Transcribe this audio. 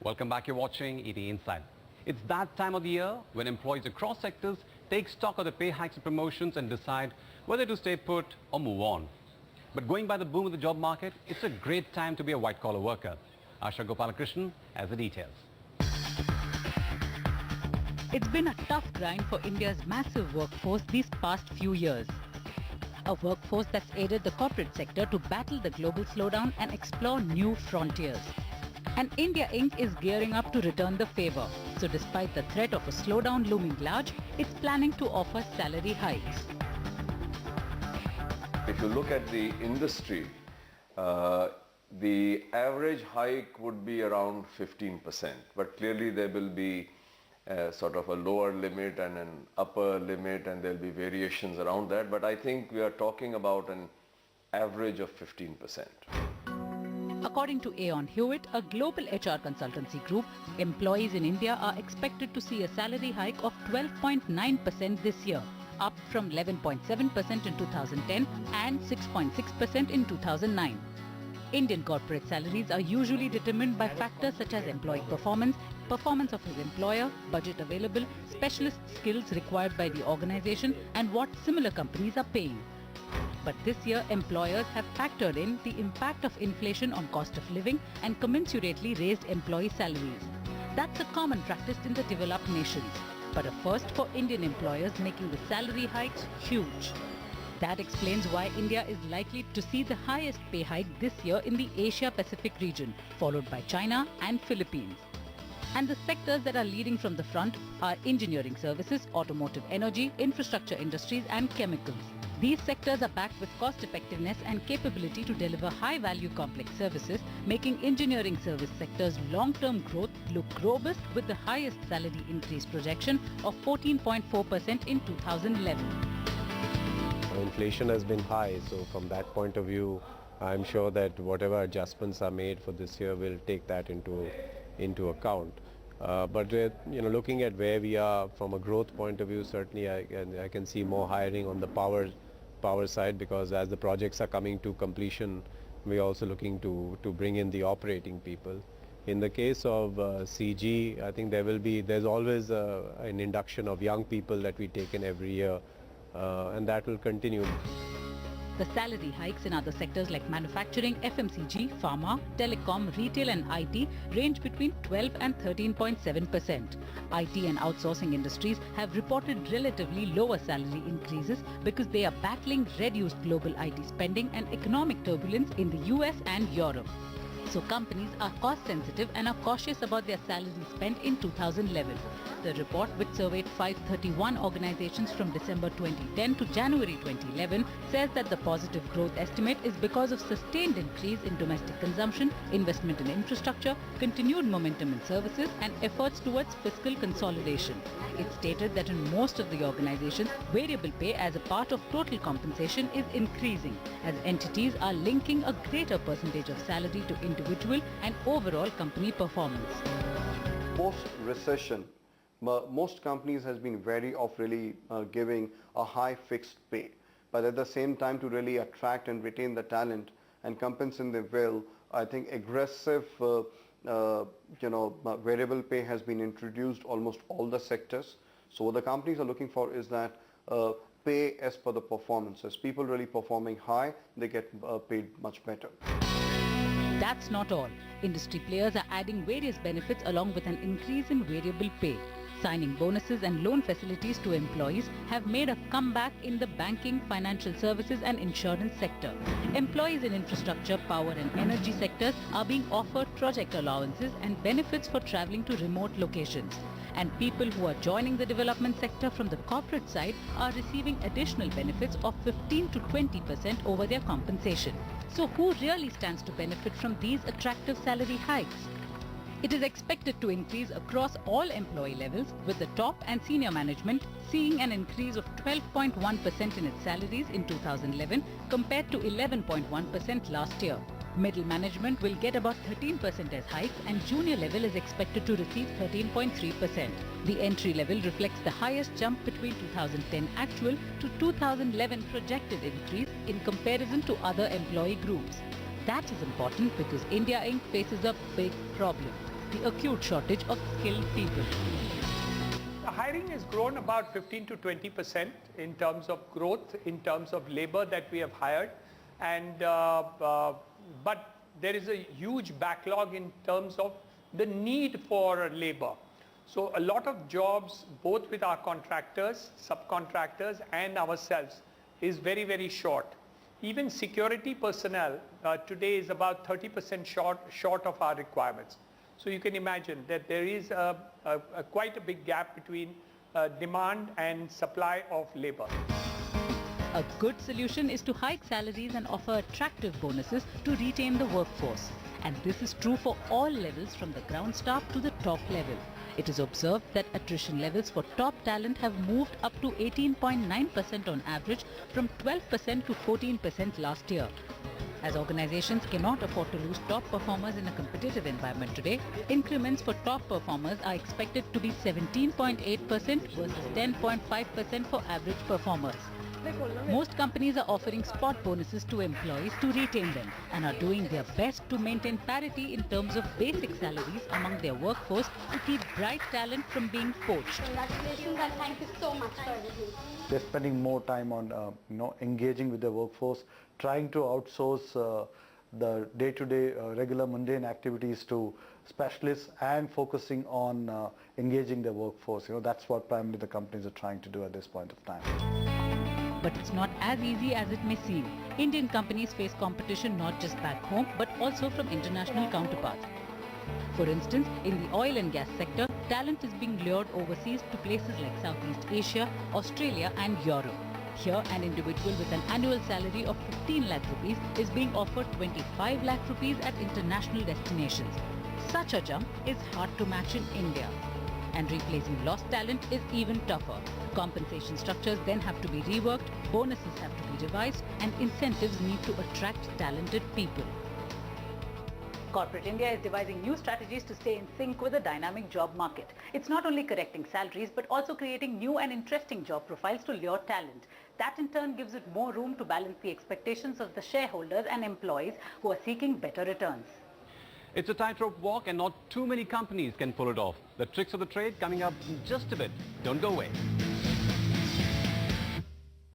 Welcome back. You're watching ET Inside. It's that time of the year when employees across sectors take stock of the pay hikes and promotions and decide whether to stay put or move on. But going by the boom of the job market, it's a great time to be a white-collar worker. Asha Gopalakrishnan has the details. It's been a tough grind for India's massive workforce these past few years. A workforce that's aided the corporate sector to battle the global slowdown and explore new frontiers. And India Inc. is gearing up to return the favor. So despite the threat of a slowdown looming large, it's planning to offer salary hikes. If you look at the industry, the average hike would be around 15%, but clearly there will be sort of a lower limit and an upper limit, and there will be variations around that, but I think we are talking about an average of 15%. According to Aon Hewitt, a global HR consultancy group, employees in India are expected to see a salary hike of 12.9% this year, up from 11.7% in 2010 and 6.6% in 2009. Indian corporate salaries are usually determined by factors such as employee performance, performance of his employer, budget available, specialist skills required by the organization, and what similar companies are paying. But this year, employers have factored in the impact of inflation on cost of living and commensurately raised employee salaries. That's a common practice in the developed nations, but a first for Indian employers, making the salary hikes huge. That explains why India is likely to see the highest pay hike this year in the Asia-Pacific region, followed by China and Philippines. And the sectors that are leading from the front are engineering services, automotive energy, infrastructure industries and chemicals. These sectors are backed with cost effectiveness and capability to deliver high-value complex services, making engineering service sector's long-term growth look robust with the highest salary increase projection of 14.4% in 2011. Inflation has been high, so from that point of view, I'm sure that whatever adjustments are made for this year will take that into account. But looking at where we are from a growth point of view, certainly I can see more hiring on the power side, because as the projects are coming to completion, we're also looking to bring in the operating people. In the case of CG, I think there's always an induction of young people that we take in every year, and that will continue. The salary hikes in other sectors like manufacturing, FMCG, pharma, telecom, retail and IT range between 12 and 13.7%. IT and outsourcing industries have reported relatively lower salary increases because they are battling reduced global IT spending and economic turbulence in the US and Europe. So companies are cost sensitive and are cautious about their salary spent in 2011. The report, which surveyed 531 organizations from December 2010 to January 2011, says that the positive growth estimate is because of sustained increase in domestic consumption, investment in infrastructure, continued momentum in services, and efforts towards fiscal consolidation. It stated that in most of the organizations, variable pay as a part of total compensation is increasing, as entities are linking a greater percentage of salary to individual and overall company performance. Post-recession, most companies has been wary of really giving a high fixed pay, but at the same time, to really attract and retain the talent and compensate them well, I think aggressive variable pay has been introduced almost all the sectors. So what the companies are looking for is that pay as per the performance. As people really performing high, they get paid much better. That's not all. Industry players are adding various benefits along with an increase in variable pay. Signing bonuses and loan facilities to employees have made a comeback in the banking, financial services and insurance sector. Employees in infrastructure, power and energy sectors are being offered project allowances and benefits for traveling to remote locations. And people who are joining the development sector from the corporate side are receiving additional benefits of 15 to 20% over their compensation. So who really stands to benefit from these attractive salary hikes? It is expected to increase across all employee levels, with the top and senior management seeing an increase of 12.1% in its salaries in 2011 compared to 11.1% last year. Middle management will get about 13% as hikes, and junior level is expected to receive 13.3%. The entry level reflects the highest jump between 2010 actual to 2011 projected increase in comparison to other employee groups. That is important because India Inc. faces a big problem. the acute shortage of skilled people. The hiring has grown about 15 to 20% in terms of growth, in terms of labor that we have hired, and but there is a huge backlog in terms of the need for labor. So a lot of jobs, both with our contractors, subcontractors, and ourselves, is very, very short. Even security personnel today is about 30% short of our requirements. So you can imagine that there is quite a big gap between demand and supply of labor. A good solution is to hike salaries and offer attractive bonuses to retain the workforce. And this is true for all levels from the ground staff to the top level. It is observed that attrition levels for top talent have moved up to 18.9% on average from 12% to 14% last year. As organizations cannot afford to lose top performers in a competitive environment today, increments for top performers are expected to be 17.8% versus 10.5% for average performers. Most companies are offering spot bonuses to employees to retain them and are doing their best to maintain parity in terms of basic salaries among their workforce to keep bright talent from being poached. Congratulations and thank you so much for everything. They're spending more time on engaging with their workforce, trying to outsource the day-to-day regular mundane activities to specialists and focusing on engaging their workforce. That's what primarily the companies are trying to do at this point of time. But it's not as easy as it may seem. Indian companies face competition not just back home but also from international counterparts. For instance, in the oil and gas sector, talent is being lured overseas to places like Southeast Asia, Australia and Europe. Here, an individual with an annual salary of 15 lakh rupees is being offered 25 lakh rupees at international destinations. Such a jump is hard to match in India. And replacing lost talent is even tougher. Compensation structures then have to be reworked, bonuses have to be revised, and incentives need to attract talented people. Corporate India is devising new strategies to stay in sync with the dynamic job market. It's not only correcting salaries but also creating new and interesting job profiles to lure talent. That in turn gives it more room to balance the expectations of the shareholders and employees who are seeking better returns. It's a tightrope walk and not too many companies can pull it off. The tricks of the trade coming up in just a bit. Don't go away.